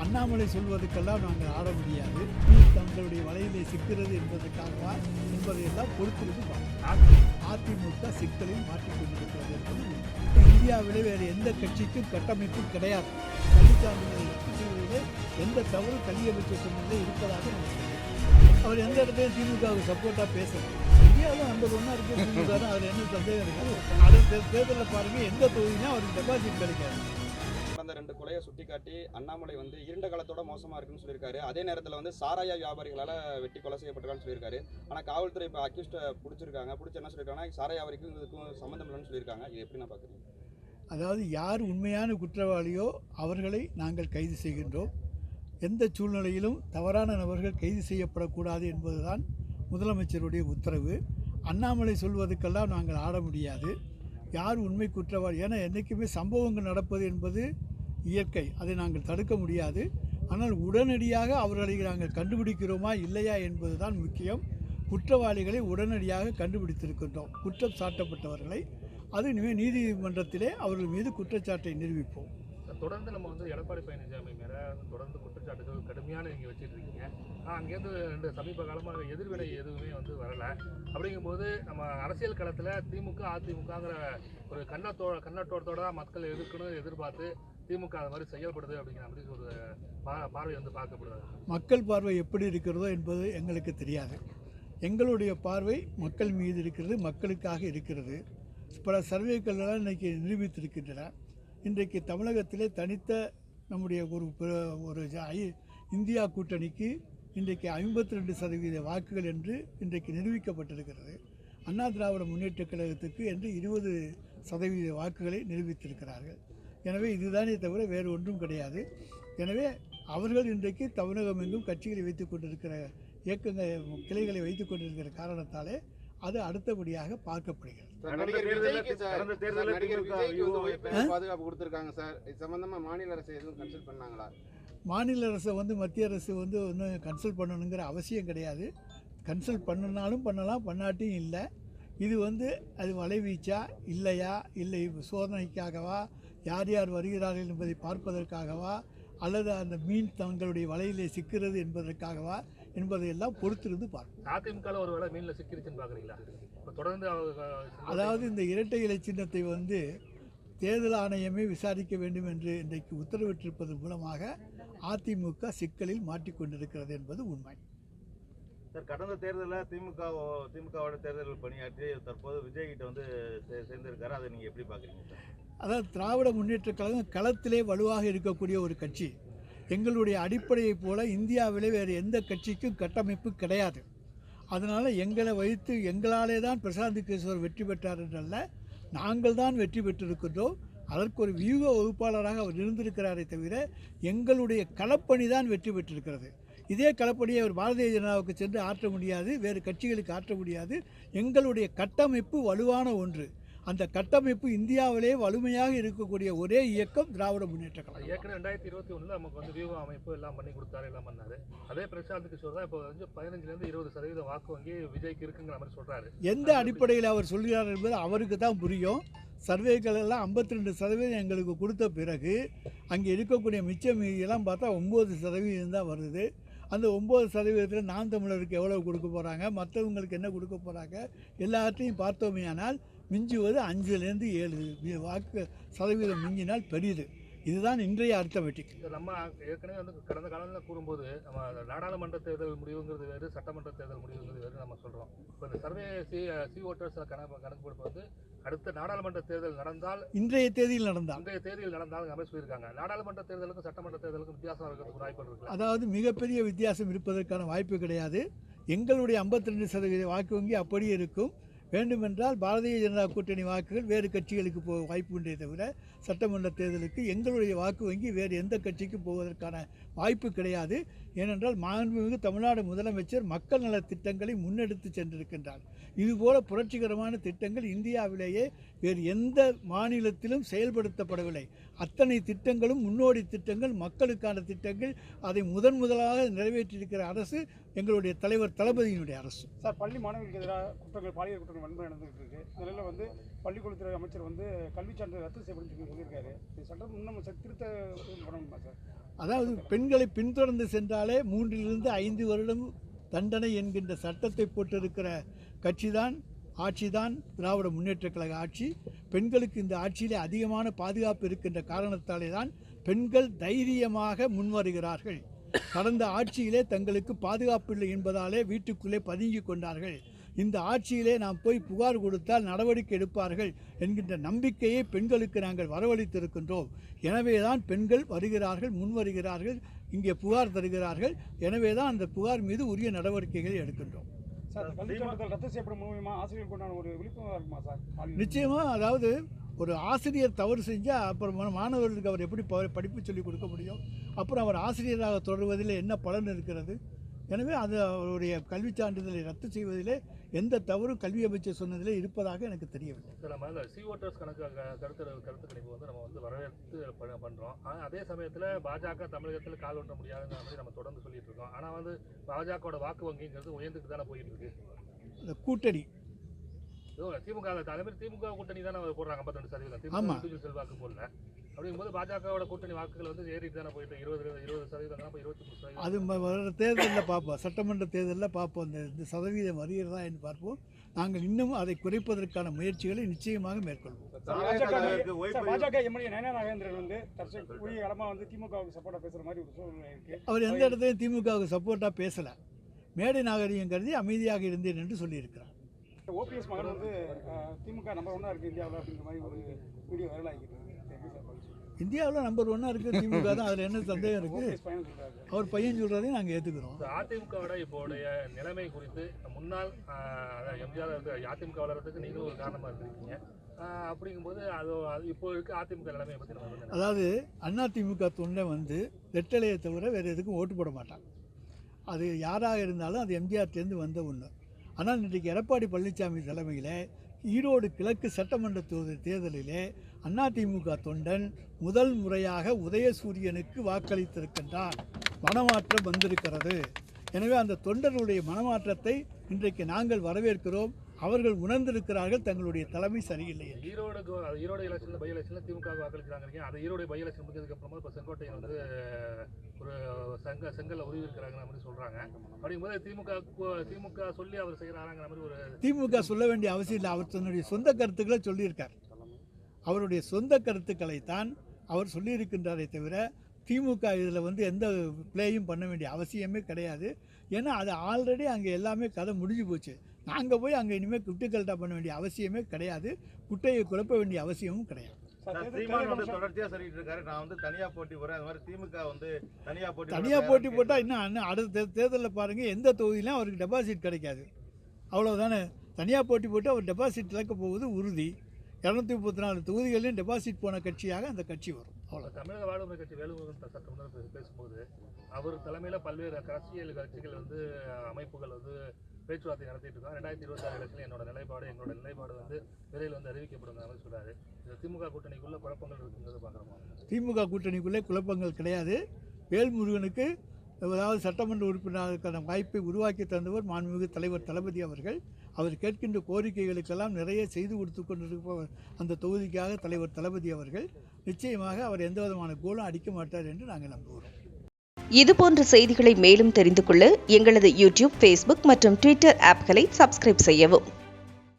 அண்ணாமலை சொல்வதற்கெல்லாம் நாங்கள் ஆட முடியாது. தங்களுடைய வலையிலே சிக்கிறது என்பதற்காகவா என்பதையெல்லாம் பொறுத்திருந்து அதிமுக சிக்கலில் மாற்றிக்கொண்டிருக்கிறது என்பது இந்தியாவிலே வேறு எந்த கட்சிக்கும் கட்டமைப்பும் கிடையாது. கல்விச்சான்றிதழை ரத்து செய்வதிலே எந்த தவறு கல்வி அமைச்சர் சொன்னதிலே இருப்பதாக நினைக்கிறேன். அவர் எந்த இடத்தையும் திமுகவுக்கு சப்போர்ட்டாக பேசணும். இந்தியாவில் அந்த ஒன்றா இருக்க திமுக தான், அதில் என்ன சந்தேகம் இருக்காது. அடுத்த தேர்தலில் பாருங்கள், எந்த தொகுதினா அவருக்கு டெபாசிட் கிடைக்காது. கடந்த 2 கொலையை சுட்டிக்காட்டி அண்ணாமலை இருண்ட காலத்தோட மோசமாக இருக்குன்னு சொல்லியிருக்காரு. அதே நேரத்தில் சாராய வியாபாரிகளால் வெட்டி கொலை செய்யப்பட்டிருக்கான்னு சொல்லியிருக்காரு. ஆனால் காவல்துறை இப்போ அக்யூஸ்ட்டை பிடிச்சிருக்காங்க. பிடிச்சி என்ன சொல்லியிருக்காங்கன்னா சாராய வியாபாரிக்கும் இதுக்கும் சம்மந்தம் இல்லைன்னு சொல்லியிருக்காங்க. இது எப்படி நான் பார்க்குறேன்? அதாவது யார் உண்மையான குற்றவாளியோ அவர்களை நாங்கள் கைது செய்கின்றோம். எந்த சூழ்நிலையிலும் தவறான நபர்கள் கைது செய்யப்படக்கூடாது என்பதுதான் முதலமைச்சருடைய உத்தரவு. அண்ணாமலை சொல்வதற்கெல்லாம் நாங்கள் ஆட முடியாது. யார் உண்மை குற்றவாளி, ஏன்னா என்றைக்குமே சம்பவங்கள் நடப்பது என்பது இயற்கை, அதை நாங்கள் தடுக்க முடியாது. ஆனால் உடனடியாக அவர்களை நாங்கள் கண்டுபிடிக்கிறோமா இல்லையா என்பது தான் முக்கியம். குற்றவாளிகளை உடனடியாக கண்டுபிடித்திருக்கின்றோம். குற்றம் சாட்டப்பட்டவர்களை அது நீதிமன்றத்திலே அவர்கள் மீது குற்றச்சாட்டை நிரூபிப்போம். தொடர்ந்து நம்ம எடப்பாடி பழனிசாமி மேலே தொடர்ந்து குற்றச்சாட்டுகள் கடுமையான நீங்கள் வச்சுட்டு இருக்கீங்க. அங்கேருந்து 2 சமீப காலமாக எதிர்வினை எதுவுமே வரலை. அப்படிங்கும்போது நம்ம அரசியல் களத்தில் திமுக அதிமுகங்கிற ஒரு கண்ணோட்டத்தோட தான் மக்கள் எதிர்பார்த்து திமுக அது மாதிரி செயல்படுது அப்படிங்கிற மாதிரி ஒரு பார்வை பார்க்கப்படுது. மக்கள் பார்வை எப்படி இருக்கிறதோ என்பது எங்களுக்கு தெரியாது. எங்களுடைய பார்வை மக்கள் மீது இருக்கிறது, மக்களுக்காக இருக்கிறது. பல சர்வேக்கள்லாம் இன்றைக்கி நிரூபித்திருக்கின்றன. இன்றைக்கு தமிழகத்திலே தனித்த நம்முடைய ஒரு இந்தியா கூட்டணிக்கு இன்றைக்கு 52% வாக்குகள் என்று இன்றைக்கு நிரூபிக்கப்பட்டிருக்கிறது. அண்ணா திராவிட முன்னேற்றக் கழகத்துக்கு என்று 20% வாக்குகளை நிரூபித்திருக்கிறார்கள். எனவே இதுதானே தவிர வேறு ஒன்றும் கிடையாது. எனவே அவர்கள் இன்றைக்கு தமிழகம் எங்கும் கட்சிகளை வைத்துக் கொண்டிருக்கிற கிளைகளை வைத்துக் கொண்டிருக்கிற காரணத்தாலே அது அடுத்தபடியாக பார்க்கப்படுகிறது. பாதுகாப்பு கொடுத்திருக்காங்க சார். இது சம்பந்தமா மாநில அரசு எதுவும் கன்சல்ட் பண்ணாங்களா? மாநில அரசை மத்திய அரசு ஒன்றும் கன்சல்ட் பண்ணணுங்கிற அவசியம் கிடையாது. கன்சல்ட் பண்ணினாலும் பண்ணலாம், பண்ணாட்டியும் இல்லை. இது அது வலைவீச்சா இல்லையா, இல்லை சோதனைக்காகவா, யார் யார் வருகிறார்கள் என்பதை பார்ப்பதற்காகவா, அல்லது அந்த மீன் தங்களுடைய வலையிலே சிக்கிறது என்பதற்காகவா என்பதையெல்லாம் பொறுத்திருந்து பார்க்கணும். அதிமுக ஒரு வேளை மீனில் சிக்கிருச்சுன்னு பார்க்குறீங்களா? தொடர்ந்து அதாவது இந்த இரட்டை இலை சின்னத்தை தேர்தல் ஆணையமே விசாரிக்க வேண்டும் என்று இன்றைக்கு உத்தரவிட்டிருப்பதன் மூலமாக அதிமுக சிக்கலில் மாட்டிக்கொண்டிருக்கிறது என்பது உண்மை. சார், கடந்த தேர்தலில் திமுகவோட தேர்தலில் பணியாற்றி தற்போது விஜய் கிட்ட சேர்ந்திருக்காரு. அதை நீங்கள் எப்படி பார்க்குறீங்க சார்? அதாவது திராவிட முன்னேற்றக் கழகம் களத்திலே வலுவாக இருக்கக்கூடிய ஒரு கட்சி. எங்களுடைய அடிப்படையைப் போல இந்தியாவிலே வேறு எந்த கட்சிக்கும் கட்டமைப்பு கிடையாது. அதனால் எங்களை வைத்து எங்களாலே தான் பிரசாந்த் கிஷோர் வெற்றி பெற்றார் என்றல்ல, நாங்கள் தான் வெற்றி பெற்றிருக்கின்றோம். அதற்கு ஒரு வியூக வகுப்பாளராக அவர் இருந்திருக்கிறாரே தவிர எங்களுடைய களப்பணி தான் வெற்றி பெற்றிருக்கிறது. இதே களப்பணியை அவர் பாரதிய ஜனதாவுக்கு சென்று ஆற்ற முடியாது, வேறு கட்சிகளுக்கு ஆற்ற முடியாது. எங்களுடைய கட்டமைப்பு வலுவான ஒன்று. அந்த கட்டமைப்பு இந்தியாவிலே வலிமையாக இருக்கக்கூடிய ஒரே இயக்கம் திராவிட முன்னேற்ற கழகம். ஏற்கனவே 2021 நமக்கு வியூக அமைப்பு எல்லாம் பண்ணி கொடுத்தாரு, எல்லாம் பண்ணாரு. அதே பிரசாந்த் கிஷோர் தான் இப்போ 15% 20% வாக்கு வங்கி விஜய்க்கு இருக்குங்கிற மாதிரி சொல்றாரு. எந்த அடிப்படையில் அவர் சொல்கிறார் என்பது அவருக்கு தான் புரியும். சர்வேக்கள் எல்லாம் 52% எங்களுக்கு கொடுத்த பிறகு அங்கே இருக்கக்கூடிய மிச்ச மீதியெல்லாம் பார்த்தா 9% தான் வருது. அந்த 9% நாம் தமிழருக்கு எவ்வளோ கொடுக்க போகிறாங்க, மற்றவங்களுக்கு என்ன கொடுக்க போகிறாங்க, எல்லாத்தையும் பார்த்தோமேயானால் மிஞ்சுவது 5லேருந்து 7 வாக்கு சதவீதம் மிஞ்சினால் பெரியது. இதுதான் இன்றைய அர்த்தமெட்டிக். நம்ம ஏற்கனவே கடந்த காலத்தில் கூறும்போது நம்ம நாடாளுமன்ற தேர்தல் முடிவுங்கிறது வேறு, சட்டமன்ற தேர்தல் முடிவுங்கிறது வேறு நம்ம சொல்கிறோம். இப்போ இந்த சர்வே சி ஓட்டர்ஸ் கணக்கு போடும்போது அடுத்த நாடாளுமன்ற தேர்தல் நடந்தால் இன்றைய தேதியில் நடந்தால் அமைச்சு சொல்லியிருக்காங்க. நாடாளுமன்ற தேர்தலுக்கும் சட்டமன்ற தேர்தலுக்கும் வித்தியாசம் இருக்கிறதுக்கு வாய்ப்பு இருக்கு. அதாவது மிகப்பெரிய வித்தியாசம் இருப்பதற்கான வாய்ப்பு கிடையாது. எங்களுடைய 52% வாக்கு வங்கி அப்படியே இருக்கும். வேண்டுமென்றால் பாரதிய ஜனதா கூட்டணி வாக்குகள் வேறு கட்சிகளுக்கு வாய்ப்பு உண்டே தவிர சட்டமன்ற தேர்தலுக்கு எங்களுடைய வாக்கு வங்கி வேறு எந்த கட்சிக்கும் போவதற்கான வாய்ப்பு கிடையாது. ஏனென்றால் மாண்புமிகு தமிழ்நாடு முதலமைச்சர் மக்கள் நல திட்டங்களை முன்னெடுத்து சென்றிருக்கின்றார். இதுபோல புரட்சிகரமான திட்டங்கள் இந்தியாவிலேயே வேறு எந்த மாநிலத்திலும் செயல்படுத்தப்படவில்லை. அத்தனை திட்டங்களும் முன்னோடி திட்டங்கள், மக்களுக்கான திட்டங்கள். அதை முதலாக நிறைவேற்றியிருக்கிற அரசு எங்களுடைய தலைவர் தளபதியினுடைய அரசு. சார், பள்ளி மாணவர்களுக்கு எதிராக குற்றங்கள், பாலியல் குற்றங்கள் வன்முறை நடந்துகிட்டு இருக்கு. இந்த நிலையில் வந்து பள்ளிக்கல்வித்துறை அமைச்சர் வந்து கல்வி சான்றிதழ் ரத்து செய்யப்படும் சொல்லியிருக்காரு. சட்டம் இன்னும் திருத்த பண்ணணுமா சார்? அதாவது பெண்களை பின்தொடர்ந்து சென்றாலே 3 to 5 வருடம் தண்டனை என்கின்ற சட்டத்தை போட்டிருக்கிற கட்சிதான், ஆட்சிதான் திராவிட முன்னேற்றக் கழக ஆட்சி. பெண்களுக்கு இந்த ஆட்சியிலே அதிகமான பாதுகாப்பு இருக்கின்ற காரணத்தாலே தான் பெண்கள் தைரியமாக முன்வருகிறார்கள். கடந்த ஆட்சியிலே தங்களுக்கு பாதுகாப்பு இல்லை என்பதாலே வீட்டுக்குள்ளே பதுங்கி கொண்டார்கள். இந்த ஆட்சியிலே நாம் போய் புகார் கொடுத்தால் நடவடிக்கை எடுப்பார்கள் என்கின்ற நம்பிக்கையை பெண்களுக்கு நாங்கள் வரவழைத்திருக்கின்றோம். எனவே தான் பெண்கள் வருகிறார்கள், முன்வருகிறார்கள், இங்கே புகார் தருகிறார்கள். எனவே தான் அந்த புகார் மீது உரிய நடவடிக்கைகளை எடுக்கின்றோம். சார், கல்வி சான்றிதழ் ரத்து செய்யப்படும் மூலமா ஆசிரியர்களுக்கு உண்டான ஒரு விழிப்புணர்வு இருக்குமா சார்? நிச்சயமாக. அதாவது ஒரு ஆசிரியர் தவறு செஞ்சால் அப்புறம் மாணவர்களுக்கு அவர் எப்படி படிப்பு சொல்லிக் கொடுக்க முடியும்? அப்புறம் அவர் ஆசிரியராக தொடர்வதில் என்ன பலன் இருக்கிறது? எனவே அது அவருடைய கல்வி சான்றிதழை ரத்து செய்வதிலே எந்த தவறும் கல்வி அமைச்சர் சொன்னதிலே இருப்பதாக எனக்கு தெரியவில்லை. சார், நம்ம அந்த சிஓட்டர்ஸ் கருத்து கணிப்பு வந்து நம்ம வந்து வரவேற்று பண்ணுறோம். ஆனால் அதே சமயத்தில் பாஜக தமிழகத்தில் கால் ஒட்ட முடியாதுங்கிற மாதிரி நம்ம தொடர்ந்து சொல்லிட்டு இருக்கோம். ஆனால் வந்து பாஜகவோட வாக்கு வங்கிங்கிறது உயர்ந்துட்டு தானே போயிட்டு இருக்கு. இந்த கூட்டணி திமுக அதே மாதிரி திமுக கூட்டணி தானே போடுறாங்க 52%. திமுக செல்வாக்கு போடல. அப்படிங்கும்போது பாஜகவோட கூட்டணி வாக்குகள் வந்து ஏறிட்டு தானே போயிட்டு 20% தான், 23%. அது வர தேர்தலில் பார்ப்போம், சட்டமன்ற தேர்தலில் பார்ப்போம். இந்த சதவீதம் வருகிறதா என்று பார்ப்போம். நாங்கள் இன்னும் அதை குறைப்பதற்கான முயற்சிகளை நிச்சயமாக மேற்கொள்வோம். பாஜக எம்எல்ஏ நயனா நாகேந்திரன் வந்து குறுகிய காலமாக வந்து திமுகவுக்கு சப்போர்ட்டாக பேசுகிற மாதிரி ஒரு சூழ்நிலை இருக்குது. அவர் எந்த இடத்துலையும் திமுகவுக்கு சப்போர்ட்டாக பேசலை. மேடை நாகரிகம் கருதி அமைதியாக இருந்தேன் என்று சொல்லியிருக்கிறார். ஓபிஎஸ் மகன் வந்து திமுக நம்பர் 1 இருக்குது இந்தியாவில் அப்படிங்கிற மாதிரி ஒரு வீடியோ வைரல் ஆகிட்டு. இந்தியாவில் நம்பர் 1 இருக்குது திமுக தான். அதில் என்ன சந்தேகம் இருக்குது? அவர் பையன் சொல்கிறதையும் நாங்கள் ஏற்றுக்கிறோம். அதிமுகவோட இப்போடைய நிலைமை குறித்து முன்னாள் எம்ஜிஆர் அதிமுக வளர்றதுக்கு நீங்களும் ஒரு காரணமாக இருந்திருக்கீங்க. அப்படிங்கும்போது அது இப்போ இருக்க அதிமுக நிலைமையை பற்றி நம்ம அதாவது அதிமுக தொண்டை வந்து ரெட்டலையை தவிர வேறு எதுக்கும் ஓட்டு போட மாட்டாங்க. அது யாராக இருந்தாலும் அது எம்ஜிஆர்லேருந்து வந்த ஒன்று. ஆனால் இன்றைக்கு எடப்பாடி பழனிசாமி தலைமையில் ஈரோடு கிழக்கு சட்டமன்ற தேர்தலிலே அதிமுக தொண்டன் முதல் முறையாக உதயசூரியனுக்கு வாக்களித்திருக்கின்றார். மனமாற்றம் வந்திருக்கிறது. எனவே அந்த தொண்டர்களுடைய மனமாற்றத்தை இன்றைக்கு நாங்கள் வரவேற்கிறோம். அவர்கள் உணர்ந்திருக்கிறார்கள் தங்களுடைய தலைமை சரியில்லை. ஈரோடு எலெக்ஷனில் பை எலெக்ஷனில் திமுக வாக்களிக்கிறாங்க. அந்த ஈரோடு பை எலெக்ஷன் முடிஞ்சதுக்கு அப்புறமா இப்போ செங்கோட்டையன் வந்து ஒரு செங்கல்ல உருவி இருக்கிறாங்கிற மாதிரி சொல்றாங்க. அப்படிங்கும்போது திமுக சொல்லி அவர் செய்கிறாங்கிற மாதிரி ஒரு திமுக சொல்ல வேண்டிய அவசியம் இல்லை. அவர் தன்னுடைய சொந்த கருத்துக்களை சொல்லியிருக்கார். அவருடைய சொந்த கருத்துக்களைத்தான் அவர் சொல்லியிருக்கின்றாரே தவிர திமுக இதில் வந்து எந்த பிளேயும் பண்ண வேண்டிய அவசியமே கிடையாது. ஏன்னா அது ஆல்ரெடி அங்கே எல்லாமே கதை முடிஞ்சு போச்சு. நாங்கள் போய் அங்கே இனிமேல் குட்டுக்கல்ட்டா பண்ண வேண்டிய அவசியமே கிடையாது. குட்டையை குழப்ப வேண்டிய அவசியமும் கிடையாது. தொடர்ச்சியாக சொல்லிட்டு இருக்காரு, நான் வந்து தனியாக போட்டி போகிறேன். அது மாதிரி திமுக வந்து தனியாக போட்டி போட்டால் இன்னும் அடுத்த தேர்தலில் பாருங்கள், எந்த தொகுதியிலும் அவருக்கு டெபாசிட் கிடைக்காது. அவ்வளோதானே. தனியாக போட்டி போட்டு அவர் டெபாசிட் இழக்க போவது உறுதி. 234 தொகுதிகளிலும் டெபாசிட் போன கட்சியாக அந்த கட்சி வரும். அவ்வளோ. தமிழக வாழ்வுரிமை கட்சி வேலுமுருகன் சட்டமன்ற பேசும்போது அவர் தலைமையில் பல்வேறு அரசியல் கட்சிகள் வந்து அமைப்புகள் வந்து பேச்சுவார்த்தை நடத்திட்டு இருக்காங்க. 2026 எலெக்ஷனில் எங்களோட நிலைப்பாடு வந்து விரைவில் வந்து அறிவிக்கப்படும் மாதிரி சொல்றாரு. திமுக கூட்டணிக்குள்ள குழப்பங்கள் இருக்குங்கிறது பார்க்குறோம். திமுக கூட்டணிக்குள்ளே குழப்பங்கள் கிடையாது. வேல்முருகனுக்கு அதாவது சட்டமன்ற உறுப்பினருக்கான வாய்ப்பை உருவாக்கி தந்தவர் மாண்புமிகு தலைவர் தளபதி அவர்கள். அவர் கேட்கின்ற கோரிக்கைகளுக்கெல்லாம் நிறைய செய்து கொடுத்து கொண்டிருப்பவர் அந்த தொகுதிக்காக தலைவர் தளபதி அவர்கள். நிச்சயமாக அவர் எந்த விதமான கோலும் அடிக்க மாட்டார் என்று நாங்கள் நம்புகிறோம். இதுபோன்ற செய்திகளை மேலும் தெரிந்து கொள்ள எங்களது யூடியூப், ஃபேஸ்புக் மற்றும் ட்விட்டர் ஆப்களை சப்ஸ்கிரைப் செய்யவும்.